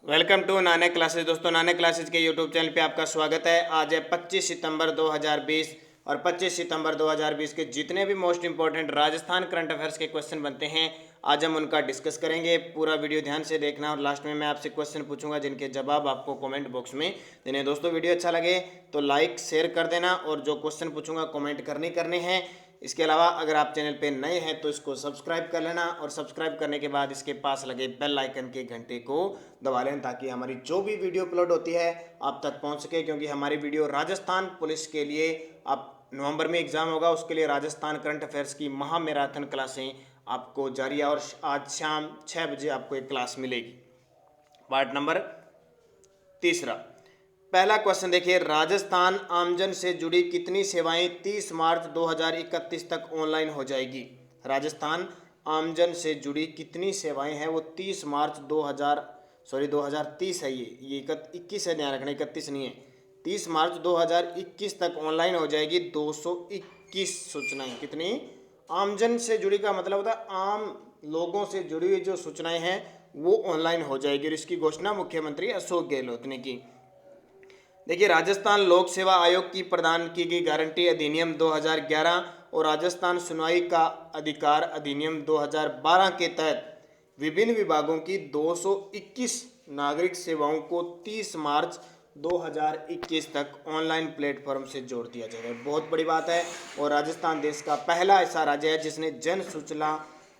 Welcome to Nanak classes. दोस्तों, Nanak classes के YouTube channel पे आपका स्वागत है। आज है 25 सितंबर 2020 और 25 सितंबर 2020 के जितने भी most important Rajasthan current affairs के क्वेश्चन बनते हैं आज हम उनका डिस्कस करेंगे। पूरा वीडियो ध्यान से देखना और लास्ट में मैं आपसे क्वेश्चन पूछूंगा जिनके जवाब आपको कमेंट बॉक्स में देने। दोस्तों, वीडियो अच्छा लगे तो लाइक शेयर कर देना और जो क्वेश्चन पूछूंगा कमेंट करने हैं। इसके अलावा अगर आप चैनल पे नए हैं तो इसको सब्सक्राइब कर लेना और सब्सक्राइब करने के बाद इसके पास लगे बेल आइकन के घंटे को दबा लेना ताकि हमारी जो भी वीडियो अपलोड होती है आप तक पहुंच सके। क्योंकि हमारी वीडियो राजस्थान पुलिस के लिए अब नवंबर में एग्जाम होगा, उसके लिए राजस्थान करंट अफेयर्स की महा मैराथन क्लासें आपको जारी है और आज शाम 6 बजे आपको एक क्लास मिलेगी। पार्ट नंबर तीसरा, पहला क्वेश्चन देखिए, राजस्थान आमजन से जुड़ी कितनी सेवाएं 30 मार्च 2031 तक ऑनलाइन हो जाएगी। राजस्थान आमजन से जुड़ी कितनी सेवाएं हैं वो 30 मार्च 2030 है। ये 21 है, ध्यान रखना 31 नहीं है। 30 मार्च 2021 तक ऑनलाइन हो जाएगी 221 सूचनाएं। कितनी? आमजन से जुड़ी का मतलब होता है आम लोगों से जुड़ी हुई जो सूचनाएं हैं वो ऑनलाइन हो जाएगी और इसकी घोषणा मुख्यमंत्री अशोक गहलोत ने की। देखिए, राजस्थान लोक सेवा आयोग की प्रदान की गई गारंटी अधिनियम 2011 और राजस्थान सुनवाई का अधिकार अधिनियम 2012 के तहत विभिन्न विभागों की 221 नागरिक सेवाओं को 30 मार्च 2021 तक ऑनलाइन प्लेटफॉर्म से जोड़ दिया जाएगा। बहुत बड़ी बात है और राजस्थान देश का पहला ऐसा राज्य है जिसने जन सूचना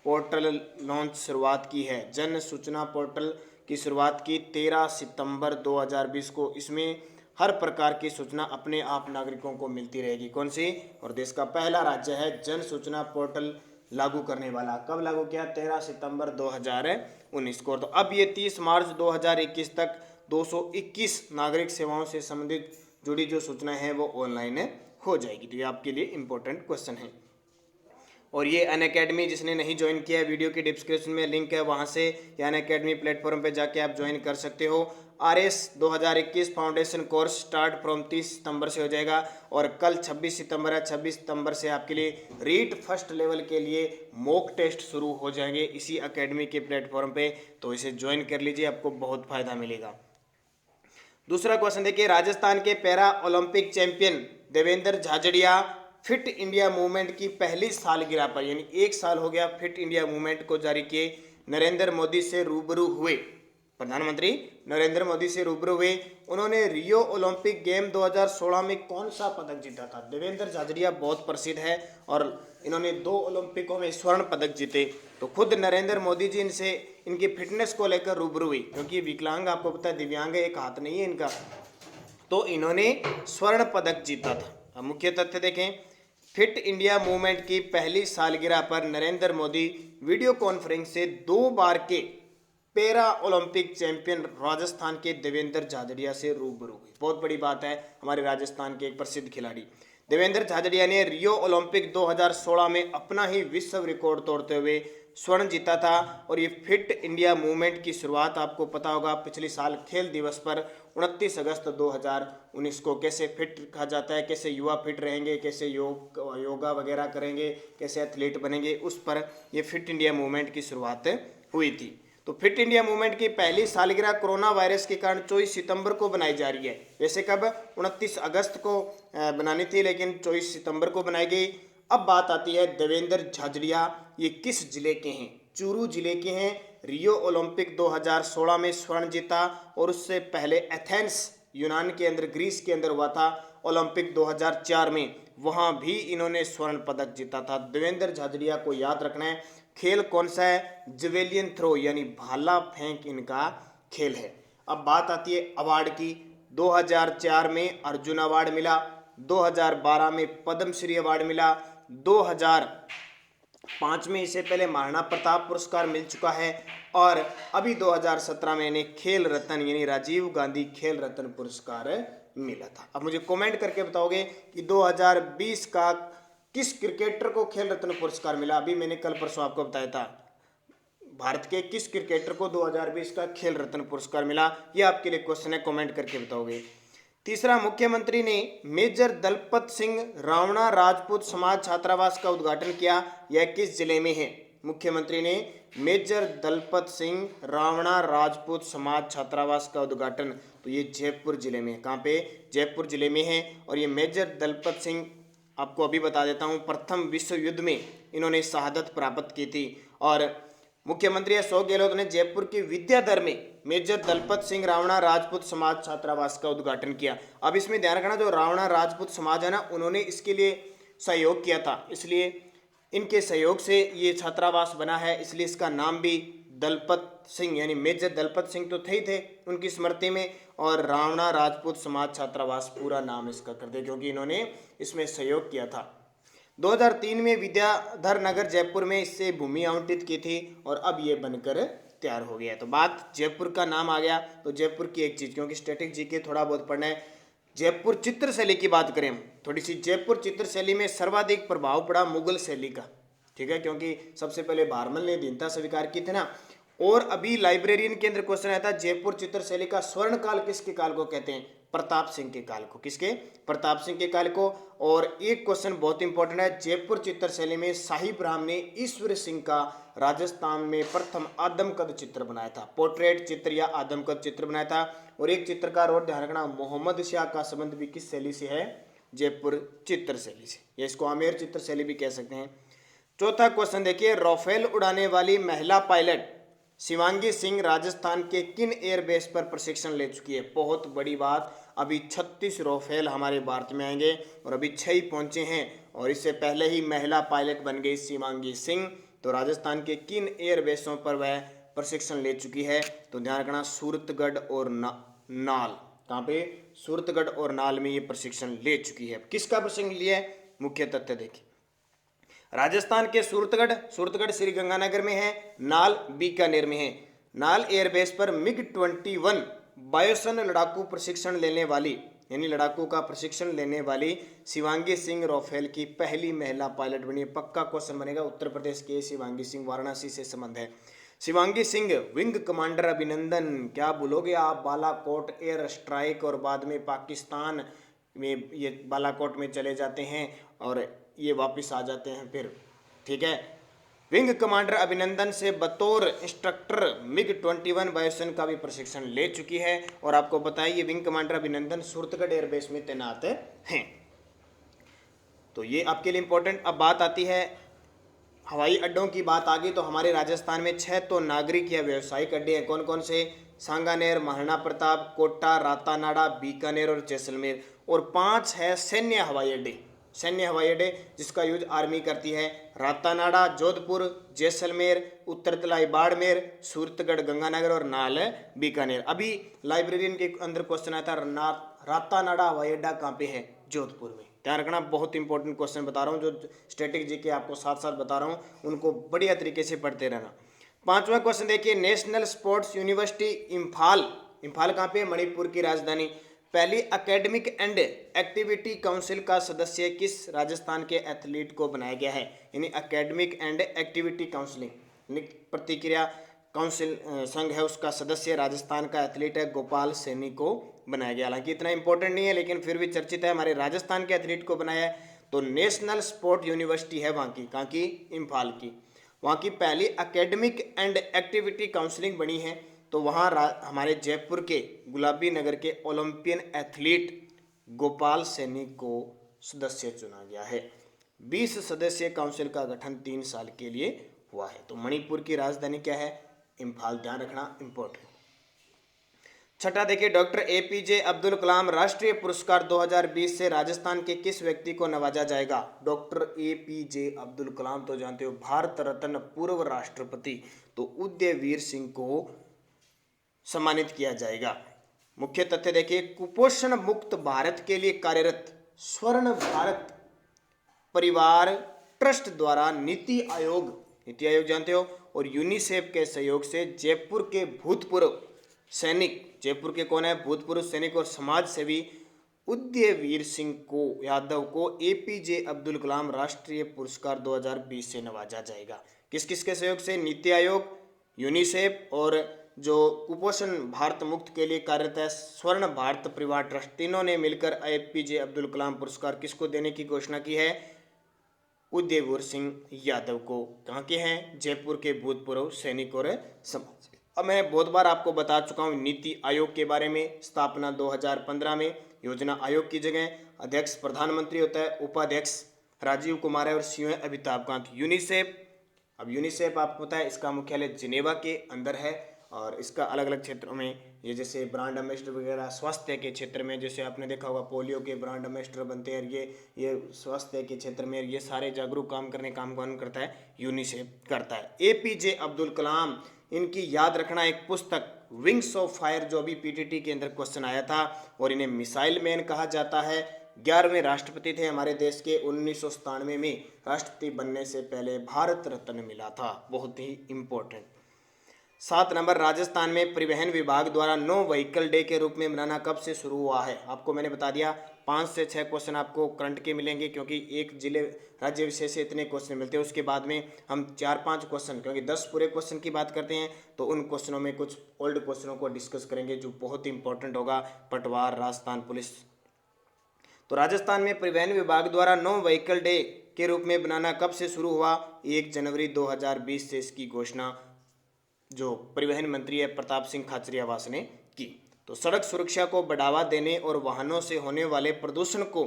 पोर्टल लॉन्च शुरुआत की है। जन सूचना पोर्टल की शुरुआत की 13 सितंबर 2020 को। इसमें हर प्रकार की सूचना अपने आप नागरिकों को मिलती रहेगी। कौन सी? और देश का पहला राज्य है जन सूचना पोर्टल लागू करने वाला। कब लागू किया? 13 सितंबर 2019 को। तो अब ये 30 मार्च 2021 तक 221 नागरिक सेवाओं से संबंधित जुड़ी जो सूचनाएं हैं वो ऑनलाइन हो जाएगी। तो ये आपके लिए इंपॉर्टेंट क्वेश्चन है। और ये अनअकैडमी जिसने नहीं ज्वाइन किया है, वीडियो की डिस्क्रिप्शन में लिंक है, वहाँ से या अनअकैडमी प्लेटफॉर्म पे जाके आप ज्वाइन कर सकते हो। RS 2021 foundation course start from 30 सितंबर से हो जाएगा और कल 26 सितंबर है। 26 सितंबर से आपके लिए रीट फर्स्ट लेवल के लिए मॉक टेस्ट शुरू हो जाएंगे इसी अकेडमी के प्लेटफॉर्म पे। तो इसे ज्वाइन कर लीजिए, आपको बहुत फायदा मिलेगा। दूसरा क्वेश्चन देखिए, राजस्थान के para Olympic champion Devendra Jhajharia fit India movement की पहली सालगिरह पर, यानी 1 साल हो गया फिट इंडिया मूवमेंट को जारी किए, नरेंद्र मोदी से रूबरू हुए। प्रधानमंत्री नरेंद्र मोदी से रूबरू हुए। उन्होंने रियो ओलंपिक गेम 2016 में कौन सा पदक जीता था? देवेंद्र झाझड़िया बहुत प्रसिद्ध है और इन्होंने 2 ओलंपिकों में स्वर्ण पदक जीते। तो खुद नरेंद्र मोदी जी इनसे इनकी फिटनेस को लेकर रूबरू हुई, क्योंकि विकलांग आपको पता है, दिव्यांग है, एक हाथ नहीं है इनका। तो इन्होंने स्वर्ण पदक जीता था। अब मुख्य तथ्य देखें, फिट इंडिया मूवमेंट की पहली सालगिरह पर नरेंद्र मोदी वीडियो कॉन्फ्रेंस से 2 बार के पैरा ओलंपिक चैंपियन राजस्थान के देवेंद्र झाझड़िया से रूबरू हुए। बहुत बड़ी बात है, हमारे राजस्थान के एक प्रसिद्ध खिलाड़ी देवेंद्र झाझड़िया ने रियो ओलंपिक 2016 में अपना ही विश्व रिकॉर्ड तोड़ते हुए स्वर्ण जीता था। और ये फिट इंडिया मूवमेंट की शुरुआत आपको पता होगा पिछले साल खेल दिवस पर 29 अगस्त 2019 को। कैसे फिट रखा जाता है, कैसे युवा फिट रहेंगे, कैसे योगा वगैरह करेंगे, कैसे एथलीट बनेंगे, उस पर ये फिट इंडिया मूवमेंट की शुरुआत हुई थी। तो फिट इंडिया मूवमेंट की पहली सालगिरह कोरोना वायरस के कारण 24 सितंबर को बनाई जा रही है। वैसे कब? 29 अगस्त को बनानी थी, लेकिन 24 सितंबर को बनाई गई। अब बात आती है देवेंद्र झाझड़िया ये किस जिले के हैं? चूरू जिले के हैं। रियो ओलंपिक 2016 में स्वर्ण जीता और उससे पहले एथेंस यूनान के अंदर, ग्रीस के अंदर हुआ था ओलंपिक 2004 में, वहां भी इन्होंने स्वर्ण पदक जीता था। देवेंद्र झाझड़िया को याद रखना है। खेल कौन सा है? जेवेलियन थ्रो, यानी भाला फेंक इनका खेल है। अब बात आती है अवार्ड की। 2004 में अर्जुन अवार्ड मिला, 2012 में पद्मश्री अवार्ड मिला, 2005 में इससे पहले महाराणा प्रताप पुरस्कार मिल चुका है और अभी 2017 में इन्हें खेल रत्न यानी राजीव गांधी खेल रत्न पुरस्कार मिला था। अब मुझे कमेंट करके बताओगे कि 2020 का किस क्रिकेटर को खेल रत्न पुरस्कार मिला? अभी मैंने कल परसों आपको बताया था, भारत के किस क्रिकेटर को 2020 का खेल रत्न पुरस्कार मिला? ये आपके लिए क्वेश्चन है, कमेंट करके बताओगे। तीसरा, मुख्यमंत्री ने मेजर दलपत सिंह रावणा राजपूत समाज छात्रावास का उद्घाटन किया। यह किस जिले में है? मुख्यमंत्री ने मेजर दलपत सिंह रावणा राजपूत समाज छात्रावास का उद्घाटन। तो ये जयपुर जिले में, कहाँ पे, जयपुर जिले में है। और ये मेजर दलपत सिंह, आपको अभी बता देता हूँ, प्रथम विश्व युद्ध में इन्होंने शहादत प्राप्त की थी। और मुख्यमंत्री अशोक गहलोत ने जयपुर के विद्याधर में मेजर दलपत सिंह रावणा राजपूत समाज छात्रावास का उद्घाटन किया। अब इसमें ध्यान रखना, जो रावणा राजपूत समाज है ना, उन्होंने इसके लिए सहयोग किया था, इसलिए इनके सहयोग से ये छात्रावास बना है, इसलिए इसका नाम भी दलपत सिंह यानी मेजर दलपत सिंह तो थे ही थे उनकी स्मृति में, और रावणा राजपूत समाज छात्रावास पूरा नाम इसका कर दिया क्योंकि इन्होंने इसमें सहयोग किया था। 2003 में विद्याधर नगर जयपुर में इससे भूमि आवंटित की थी और अब ये बनकर तैयार हो गया। तो बात जयपुर का नाम आ गया, तो जयपुर की एक चीज़, क्योंकि स्टैटिक जीके थोड़ा बहुत पढ़ना है, जयपुर चित्र शैली की बात करें हम थोड़ी सी, जयपुर चित्र शैली में सर्वाधिक प्रभाव पड़ा मुगल शैली का, ठीक है, क्योंकि सबसे पहले भारमल ने दीनता स्वीकार की थी ना। और अभी लाइब्रेरियन के अंदर क्वेश्चन आया था, जयपुर चित्र शैली का स्वर्ण काल किसके काल को कहते हैं? प्रताप सिंह के काल को। किसके? प्रताप सिंह के काल को। और एक क्वेश्चन बहुत इंपॉर्टेंट है, जयपुर चित्र शैली में शाही ब्राह्म ने ईश्वर सिंह का राजस्थान में प्रथम आदमकद चित्र बनाया था, पोर्ट्रेट चित्र या आदमकद चित्र बनाया था। और एक चित्रकार और ध्यान रखना, मोहम्मद शाह का संबंध भी किस शैली से है? जयपुर चित्र शैली से, या इसको आमेर चित्र शैली भी कह सकते हैं। चौथा क्वेश्चन देखिए, राफेल उड़ाने वाली महिला पायलट शिवांगी सिंह राजस्थान के किन एयरबेस पर प्रशिक्षण ले चुकी है? बहुत बड़ी बात, अभी 36 राफेल हमारे भारत में आएंगे और अभी 6 ही पहुंचे हैं, और इससे पहले ही महिला पायलट बन गई शिवांगी सिंह। तो राजस्थान के किन एयरबेसों पर वह प्रशिक्षण ले चुकी है? तो ध्यान रखना, सूरतगढ़ और नाल। कहाँ पे? सूरतगढ़ और नाल में ये प्रशिक्षण ले चुकी है। किसका प्रशिक्षण लिया है? मुख्य तथ्य देखिए, राजस्थान के सूरतगढ़ श्री गंगानगर में है, नाल बीकानेर में है। नाल एयरबेस पर MiG-21 वायुसेन लड़ाकू प्रशिक्षण लेने वाली, यानी लड़ाकू का प्रशिक्षण लेने वाली शिवांगी सिंह राफेल की पहली महिला पायलट बनी है। पक्का क्वेश्चन बनेगा, उत्तर प्रदेश के शिवांगी सिंह, वाराणसी से संबंध है। शिवांगी सिंह विंग कमांडर अभिनंदन, क्या बोलोगे आप? बालाकोट एयर स्ट्राइक, और बाद में पाकिस्तान में ये बालाकोट में चले जाते हैं और ये वापस आ जाते हैं फिर, ठीक है। विंग कमांडर अभिनंदन से बतौर इंस्ट्रक्टर MiG-21 वायुसेना का भी प्रशिक्षण ले चुकी है। और आपको बताइए, ये विंग कमांडर अभिनंदन सूरतगढ़ एयरबेस में तैनात हैं। तो ये आपके लिए इंपॉर्टेंट। अब बात आती है हवाई अड्डों की, बात आ गई तो हमारे राजस्थान में 6 तो नागरिक या व्यावसायिक अड्डे हैं। कौन कौन से? सांगानेर, महाराणा प्रताप, कोटा, रातानाडा, बीकानेर और जैसलमेर। और 5 है सैन्य हवाई अड्डे, सैन्य हवाई अड्डे जिसका यूज आर्मी करती है। रातानाडा जोधपुर, जैसलमेर उत्तरतलाई बाड़मेर, सूरतगढ़ गंगानगर और नाल बीकानेर। अभी लाइब्रेरियन के अंदर क्वेश्चन आया था, रातानाडा हवाई अड्डा कहाँ पे है? जोधपुर में। ध्यान रखना, बहुत इंपॉर्टेंट क्वेश्चन बता रहा हूँ, जो स्टैटिक जीके आपको साथ साथ बता रहा हूँ, उनको बढ़िया तरीके से पढ़ते रहना। 5वां क्वेश्चन देखिए, national sports university Imphal, Imphal कहाँ पे? मणिपुर की राजधानी। पहली एकेडमिक एंड एक्टिविटी काउंसिल का सदस्य किस राजस्थान के एथलीट को बनाया गया है? यानी एकेडमिक एंड एक्टिविटी काउंसिलिंग प्रतिक्रिया काउंसिल संघ है, उसका सदस्य राजस्थान का एथलीट है गोपाल सैनी को बनाया गया। हालांकि इतना इंपॉर्टेंट नहीं है, लेकिन फिर भी चर्चित है, हमारे राजस्थान के एथलीट को बनाया है। तो नेशनल स्पोर्ट यूनिवर्सिटी है वहाँ की, कहाँ की? इम्फाल की। वहाँ की पहली एकेडमिक एंड एक्टिविटी काउंसिलिंग बनी है। तो वहाँ हमारे जयपुर के गुलाबी नगर के ओलंपियन एथलीट गोपाल सैनी को सदस्य चुना गया है। 20 सदस्यीय काउंसिल का गठन 3 साल के लिए हुआ है। तो मणिपुर की राजधानी क्या है? इम्फाल। ध्यान रखना, इंपॉर्टेंट। छठा देखिए, डॉक्टर APJ अब्दुल कलाम राष्ट्रीय पुरस्कार 2020 से राजस्थान के किस व्यक्ति को नवाजा जाएगा? डॉक्टर APJ अब्दुल कलाम तो जानते हो, भारत रत्न पूर्व राष्ट्रपति, तो उदयवीर सिंह को सम्मानित किया जाएगा। मुख्य तथ्य देखिए, कुपोषण मुक्त भारत के लिए कार्यरत स्वर्ण भारत परिवार ट्रस्ट द्वारा नीति आयोग जानते हो, और यूनिसेफ के सहयोग से जयपुर के भूतपूर्व सैनिक, जयपुर के कौन है? भूतपूर्व सैनिक और समाज सेवी उदयवीर सिंह को यादव को APJ अब्दुल कलाम राष्ट्रीय पुरस्कार 2020 से नवाजा जाएगा। किस किस के सहयोग से? नीति आयोग, यूनिसेफ और जो कुपोषण भारत मुक्त के लिए कार्यरत है स्वर्ण भारत परिवार ट्रस्ट, तीनों ने मिलकर APJ अब्दुल कलाम पुरस्कार किसको देने की घोषणा की है? उदयवीर सिंह यादव को। कहाँ के हैं? जयपुर के भूतपूर्व सैनिक और समाज। अब मैं बहुत बार आपको बता चुका हूँ नीति आयोग के बारे में। स्थापना 2015 में। योजना आयोग की जगह अध्यक्ष प्रधानमंत्री होता है, उपाध्यक्ष राजीव कुमार है और सीईओ है अमिताभ कांत। यूनिसेफ, अब यूनिसेफ आपको पता है इसका मुख्यालय जिनेवा के अंदर है और इसका अलग अलग क्षेत्रों में, ये जैसे ब्रांड एम्बेसडर वगैरह स्वास्थ्य के क्षेत्र में, जैसे आपने देखा होगा पोलियो के ब्रांड एम्बेसडर बनते हैं, ये स्वास्थ्य के क्षेत्र में ये सारे जागरूक काम करने काम कौन करता है? यूनिसेफ करता है। एपीजे अब्दुल कलाम, इनकी याद रखना एक पुस्तक विंग्स ऑफ फायर, जो अभी पीटीटी के अंदर क्वेश्चन आया था, और इन्हें मिसाइल मैन कहा जाता है। 11वें राष्ट्रपति थे हमारे देश के। 1997 में राष्ट्रपति बनने से पहले भारत रत्न मिला था, बहुत ही इंपॉर्टेंट। 7 नंबर, राजस्थान में परिवहन विभाग द्वारा नो व्हीकल डे के रूप में मनाना कब से शुरू हुआ है? आपको मैंने बता दिया 5 से 6 क्वेश्चन आपको करंट के मिलेंगे, क्योंकि एक जिले राज्य विशेष से इतने क्वेश्चन मिलते हैं। उसके बाद में हम 4-5 क्वेश्चन, क्योंकि 10 पूरे क्वेश्चन की बात करते हैं, तो उन क्वेश्चनों में कुछ ओल्ड क्वेश्चनों को डिस्कस करेंगे जो बहुत इंपॉर्टेंट होगा। पटवार, राजस्थान पुलिस। तो राजस्थान में परिवहन विभाग द्वारा नो व्हीकल डे के रूप में बनाना कब से शुरू हुआ? 1 जनवरी 2020 से इसकी घोषणा जो परिवहन मंत्री है प्रताप सिंह खाचरियावास ने की। तो सड़क सुरक्षा को बढ़ावा देने और वाहनों से होने वाले प्रदूषण को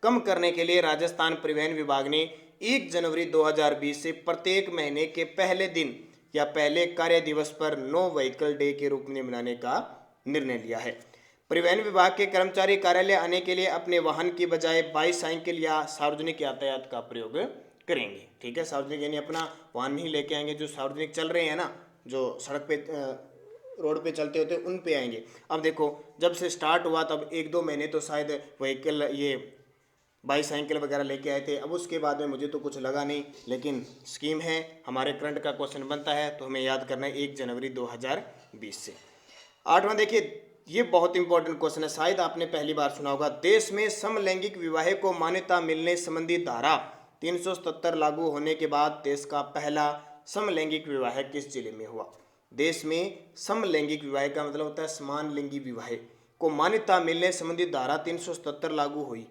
कम करने के लिए राजस्थान परिवहन विभाग ने 1 जनवरी 2020 से प्रत्येक महीने के पहले दिन या पहले कार्य दिवस पर नो व्हीकल डे के रूप में मनाने का निर्णय लिया है। परिवहन विभाग के कर्मचारी कार्यालय आने के लिए अपने वाहन की बजाय बाईसाइकिल या सार्वजनिक यातायात का प्रयोग करेंगे। ठीक है, सार्वजनिक यानी अपना वाहन नहीं लेके आएंगे, जो सार्वजनिक चल रहे हैं ना, जो सड़क पे रोड पे चलते होते उन पे आएंगे। अब देखो, जब से स्टार्ट हुआ तब 1-2 महीने तो शायद व्हीकल ये बाईसाइकिल वगैरह लेके आए थे। अब उसके बाद में मुझे तो कुछ लगा नहीं, लेकिन स्कीम है, हमारे करंट का क्वेश्चन बनता है तो हमें याद करना है 1 जनवरी 2020 से। 8वां देखिए, ये बहुत इंपॉर्टेंट क्वेश्चन है, शायद आपने पहली बार सुना होगा। देश में समलैंगिक विवाह को मान्यता मिलने संबंधी धारा 377 लागू होने के बाद देश का पहला समलैंगिक विवाह किस जिले में हुआ? देश में समलैंगिक विवाह का मतलब होता है समान लिंगी विवाह को मान्यता मिलने संबंधी धारा 377 लागू हुई,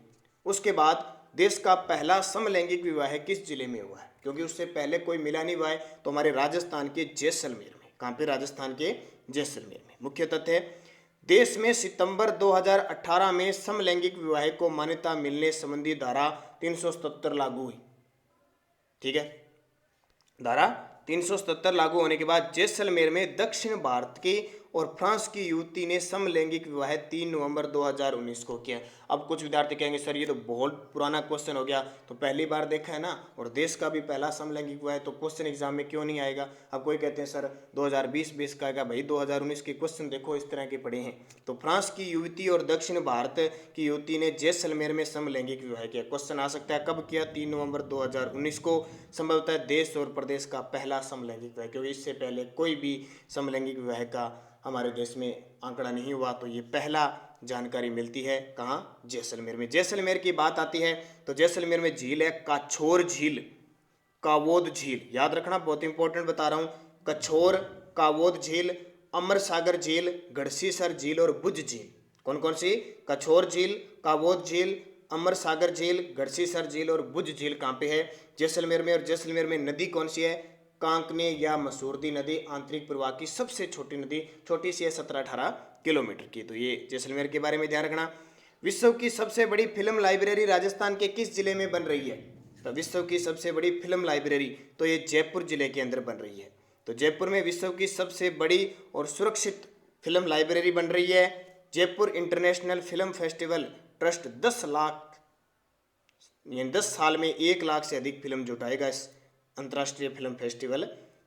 उसके बाद देश का पहला समलैंगिक विवाह किस जिले में हुआ है? क्योंकि उससे पहले कोई मिला नहीं हुआ है, तो हमारे राजस्थान के जैसलमेर में। कहाँ पे? राजस्थान के जैसलमेर में। मुख्य तथ्य है, देश में सितंबर 2018 में समलैंगिक विवाह को मान्यता मिलने संबंधी धारा 377 लागू हुई। ठीक है, धारा 377 लागू होने के बाद जैसलमेर में दक्षिण भारत के और फ्रांस की युवती ने समलैंगिक विवाह 3 नवंबर 2019 को किया। अब कुछ विद्यार्थी कहेंगे सर ये तो बहुत पुराना क्वेश्चन हो गया, तो पहली बार देखा है ना, और देश का भी पहला समलैंगिक विवाह, तो क्वेश्चन एग्जाम में क्यों नहीं आएगा? अब कोई कहते हैं सर 2020 का आएगा, भाई 2019 के क्वेश्चन देखो इस तरह के पड़े हैं। तो फ्रांस की युवती और दक्षिण भारत की युवती ने जैसलमेर में समलैंगिक विवाह किया। क्वेश्चन आ सकता है कब किया? 3 नवंबर 2019 को। संभवतः देश और प्रदेश का पहला समलैंगिक विवाह, क्योंकि इससे पहले कोई भी समलैंगिक विवाह का हमारे देश में आंकड़ा नहीं हुआ, तो ये पहला जानकारी मिलती है कहाँ? जैसलमेर में। जैसलमेर की बात आती है तो जैसलमेर में झील है काछोर झील, कावोद झील, याद रखना, बहुत इंपॉर्टेंट बता रहा हूँ। कछोर, कावोद झील, अमर सागर झील, गढ़सीसर झील और भुज झील। कौन कौन सी? कछोर झील, कावोद झील, अमर सागर झील, गढ़सीसर झील और भुज झील कहाँ पे है? जैसलमेर में। और जैसलमेर में नदी कौन सी है? कांकने या मसूरदी नदी, आंतरिक प्रवाह की सबसे छोटी नदी, छोटी सी है 17-18 किलोमीटर की। तो ये जैसलमेर के बारे में ध्यान रखना। विश्व की सबसे बड़ी फिल्म लाइब्रेरी राजस्थान के किस जिले में बन रही है? तो विश्व की सबसे बड़ी फिल्म लाइब्रेरी तो ये जयपुर जिले के अंदर बन रही है। तो जयपुर में विश्व की सबसे बड़ी और सुरक्षित फिल्म लाइब्रेरी बन रही है। Jaipur international film festival trust 10 lakh यानी 10 साल में 1 लाख से अधिक फिल्म जुटाएगा। इस अंतर्राष्ट्रीय फिल्म फेस्टिवल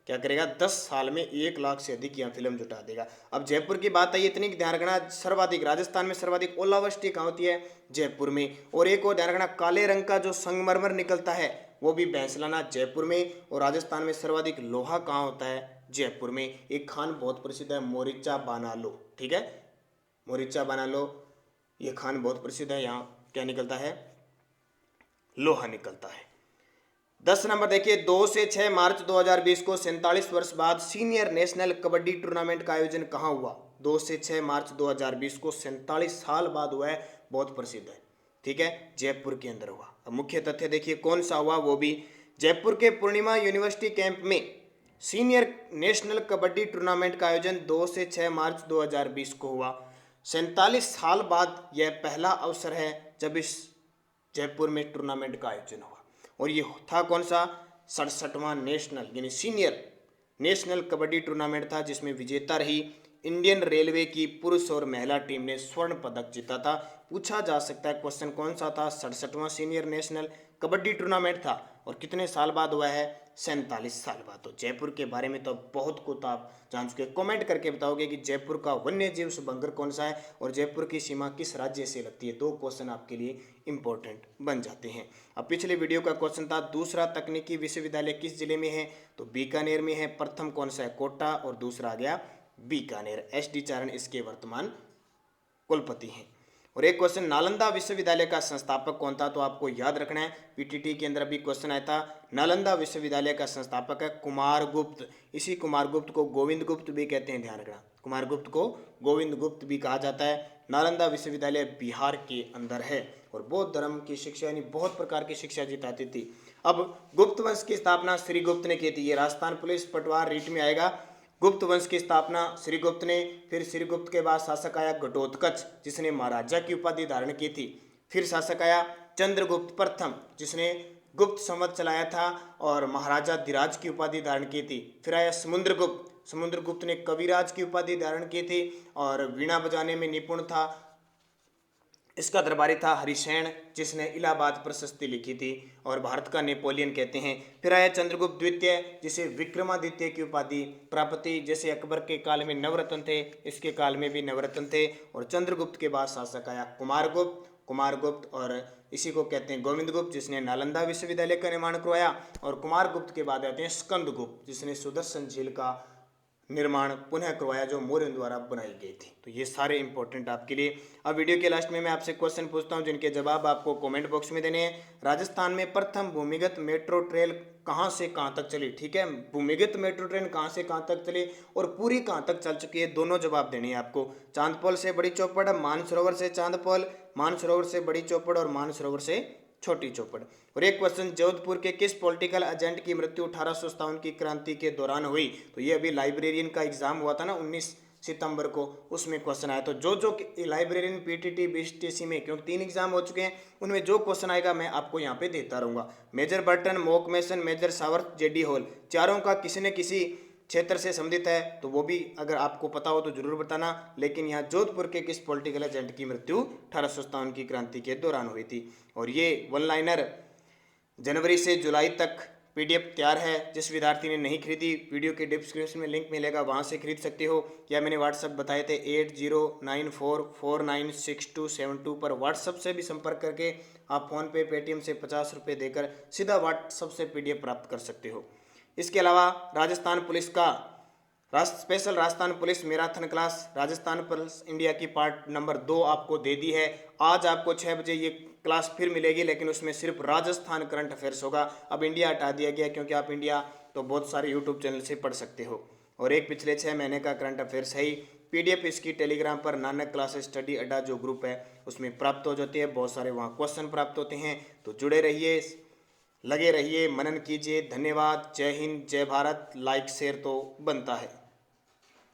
क्या करेगा? 10 साल में 1 लाख से अधिक यहाँ फिल्म जुटा देगा। अब जयपुर की बात आई, इतनी ध्यान रखना, सर्वाधिक राजस्थान में सर्वाधिक ओलावृष्टि कहाँ होती है? जयपुर में। और एक और ध्यान रखना, काले रंग का जो संगमरमर निकलता है वो भी भैंसलाना जयपुर में। और राजस्थान में सर्वाधिक लोहा कहाँ होता है? जयपुर में। एक खान बहुत प्रसिद्ध है मोरिचा बानालो, ठीक है, मोरिचा बानालो, ये खान बहुत प्रसिद्ध है। यहाँ क्या निकलता है? लोहा निकलता है। 10 नंबर देखिए, 2 से 6 मार्च 2020 को 47 वर्ष बाद सीनियर नेशनल कबड्डी टूर्नामेंट का आयोजन कहाँ हुआ? 2 से 6 मार्च 2020 को 47 साल बाद हुआ है, बहुत प्रसिद्ध है। ठीक है, जयपुर के अंदर हुआ। अब मुख्य तथ्य देखिए कौन सा हुआ, वो भी जयपुर के पूर्णिमा यूनिवर्सिटी कैंप में सीनियर नेशनल कबड्डी टूर्नामेंट का आयोजन 2 से 6 मार्च 2020 को हुआ। 47 साल बाद यह पहला अवसर है जब इस जयपुर में टूर्नामेंट का आयोजन हुआ, और ये था कौन सा, 67वां नेशनल यानी सीनियर नेशनल कबड्डी टूर्नामेंट था, जिसमें विजेता रही इंडियन रेलवे की पुरुष और महिला टीम ने स्वर्ण पदक जीता था। पूछा जा सकता है क्वेश्चन कौन सा था, 67वां सीनियर नेशनल कबड्डी टूर्नामेंट था और कितने साल बाद हुआ है, 47 साल बाद। तो जयपुर के बारे में तो बहुत कुछ आप जान चुके, कमेंट करके बताओगे कि जयपुर का वन्य जीव शुभंकर कौन सा है और जयपुर की सीमा किस राज्य से लगती है। 2 क्वेश्चन आपके लिए इंपॉर्टेंट बन जाते हैं। अब पिछले वीडियो का क्वेश्चन था दूसरा तकनीकी विश्वविद्यालय किस जिले में है, तो बीकानेर में है। प्रथम कौन सा है, कोटा, और दूसरा आ गया बीकानेर। एस.डी. चारण इसके वर्तमान कुलपति हैं। और एक क्वेश्चन, नालंदा विश्वविद्यालय का संस्थापक कौन था, तो आपको याद रखना है, पीटीटी के अंदर भी क्वेश्चन आया था। नालंदा विश्वविद्यालय का संस्थापक है कुमारगुप्त। इसी कुमारगुप्त को गोविंद गुप्त भी कहते हैं, ध्यान रखना, कुमारगुप्त को गोविंद गुप्त भी कहा जाता है। नालंदा विश्वविद्यालय बिहार के अंदर है और बौद्ध धर्म की शिक्षा यानी बहुत प्रकार की शिक्षा जिताती थी। अब गुप्त वंश की स्थापना श्रीगुप्त ने की थी, ये राजस्थान पुलिस पटवार रीट में आएगा। गुप्त वंश की स्थापना श्रीगुप्त ने, फिर श्रीगुप्त के बाद शासक आया घटोत्कच जिसने महाराजा की उपाधि धारण की थी। फिर शासक आया चंद्रगुप्त प्रथम जिसने गुप्त संवत चलाया था और महाराजा धीराज की उपाधि धारण की थी। फिर आया समुद्रगुप्त, समुद्रगुप्त ने कविराज की उपाधि धारण की थी और वीणा बजाने में निपुण था। इसका दरबारी था हरिसेन जिसने इलाहाबाद प्रशस्ति लिखी थी और भारत का नेपोलियन कहते हैं। फिर आया चंद्रगुप्त द्वितीय जिसे विक्रमादित्य की उपाधि प्राप्त थी। जैसे अकबर के काल में नवरत्न थे, इसके काल में भी नवरत्न थे। और चंद्रगुप्त के बाद शासक आया कुमारगुप्त और इसी को कहते हैं गोविंदगुप्त जिसने नालंदा विश्वविद्यालय का निर्माण करवाया। और कुमारगुप्त के बाद आते हैं स्कंदगुप्त जिसने सुदर्शन झील का निर्माण पुनः करवाया जो मौर्यों द्वारा बनाई गई थी। तो ये सारे इंपॉर्टेंट आपके लिए। अब वीडियो के लास्ट में मैं आपसे क्वेश्चन पूछता हूं जिनके जवाब आपको कमेंट बॉक्स में देने हैं। राजस्थान में प्रथम भूमिगत मेट्रो ट्रेन कहां से कहां तक चली, ठीक है, भूमिगत मेट्रो ट्रेन कहां से कहां तक चली और पूरी कहां तक चल चुकी है, दोनों जवाब देने हैं आपको। चांदपोल से बड़ी चौपड़, मानसरोवर से चांदपोल, मानसरोवर से बड़ी चौपड़ और मानसरोवर से छोटी चौपड़। और एक क्वेश्चन, जोधपुर के किस पॉलिटिकल एजेंट की मृत्यु 1857 की क्रांति के दौरान हुई, तो ये अभी लाइब्रेरियन का एग्जाम हुआ था ना 19 सितंबर को, उसमें क्वेश्चन आया। तो जो लाइब्रेरियन पीटीटी बीटीसी में, क्योंकि 3 एग्जाम हो चुके हैं, उनमें जो क्वेश्चन आएगा मैं आपको यहाँ पे देता रहूंगा। Major Burton, Mock Mason, major Sawarth, JD Hall, चारों का किसी न किसी क्षेत्र से संबंधित है, तो वो भी अगर आपको पता हो तो जरूर बताना। लेकिन यहाँ जोधपुर के किस पॉलिटिकल एजेंट की मृत्यु 1857 की क्रांति के दौरान हुई थी। और ये वन लाइनर जनवरी से जुलाई तक पीडीएफ तैयार है। जिस विद्यार्थी ने नहीं खरीदी, वीडियो के डिस्क्रिप्शन में लिंक मिलेगा, वहाँ से खरीद सकते हो, या मैंने व्हाट्सअप बताए थे 8094496272 पर व्हाट्सअप से भी संपर्क करके आप फ़ोनपे पेटीएम से 50 रुपये देकर सीधा व्हाट्सअप से पीडीएफ प्राप्त कर सकते हो। इसके अलावा राजस्थान पुलिस का special Rajasthan police marathon class Rajasthan police India की पार्ट नंबर 2 आपको दे दी है। आज आपको 6 बजे ये क्लास फिर मिलेगी, लेकिन उसमें सिर्फ राजस्थान करंट अफेयर्स होगा। अब इंडिया हटा दिया गया क्योंकि आप इंडिया तो बहुत सारे यूट्यूब चैनल से पढ़ सकते हो। और एक पिछले 6 महीने का करंट अफेयर्स है ही। पीडीएफ इसकी टेलीग्राम पर नानक क्लासेस स्टडी अड्डा जो ग्रुप है उसमें प्राप्त हो जाती है। बहुत सारे वहाँ क्वेश्चन प्राप्त होते हैं। तो जुड़े रहिए, लगे रहिए, मनन कीजिए। धन्यवाद। जय हिंद, जय भारत। लाइक शेयर तो बनता है।